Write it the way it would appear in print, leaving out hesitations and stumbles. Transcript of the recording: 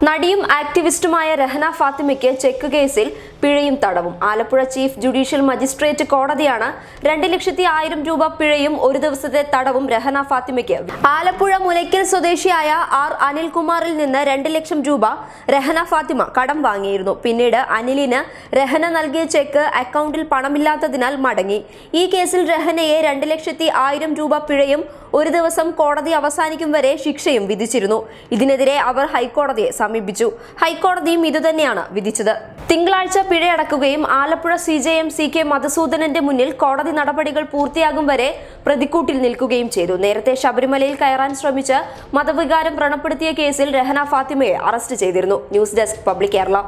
നടിയും ആക്ടിവിസ്റ്റുമായ രഹന ഫാത്തിമയ്ക്ക് ചെക്ക് കേസിൽ പിഴയും തടവും. ആലപ്പുഴ ചീഫ് ജുഡീഷ്യൽ മജിസ്ട്രേറ്റ് കോടതിയാണ് 2,00,000 രൂപ പിഴയും 1 ദിവസത്തെ തടവും രഹന ഫാത്തിമയ്ക്ക്. ആലപ്പുഴ മുലയ്ക്കൽ സ്വദേശിയായ ആർ അനിൽകുമാറിൽ നിന്ന് 2 ലക്ഷം രൂപ രഹന ഫാത്തിമ കടം വാങ്ങിയിരുന്നു. പിന്നീട് അനിലിന് രഹന നൽകിയ ചെക്ക് അക്കൗണ്ടിൽ പണമില്ലാത്തതിനാൽ മടങ്ങി. ഈ കേസിൽ രഹനയെ 2,00,000 രൂപ പിഴയും 1 ദിവസം കോടതി അവസാനിക്കും വരെ ശിക്ഷയും വിധിച്ചിരുന്നു. ഇതിനെതിരെ അവർ ഹൈക്കോടതിയെ സമീപിച്ചു. ഹൈക്കോടതിയും ഇതുതന്നെയാണ് വിധിച്ചത്. തിങ്കളാഴ്ച പിഴയടക്കുകയും ആലപ്പുഴ CJM CK മധുസൂദനന്റെ മുന്നിൽ കോടതി നടപടികൾ പൂർത്തിയാകും വരെ പ്രതിക്കൂട്ടിൽ നിൽക്കുകയും ചെയ്തു. നേരത്തെ ശബരിമലയിൽ കയറാൻ ശ്രമിച്ച് മതവികാരം വ്രണപ്പെടുത്തിയ കേസിൽ രഹന ഫാത്തിമയെ അറസ്റ്റ് ചെയ്തിരുന്നു. News desk public Kerala.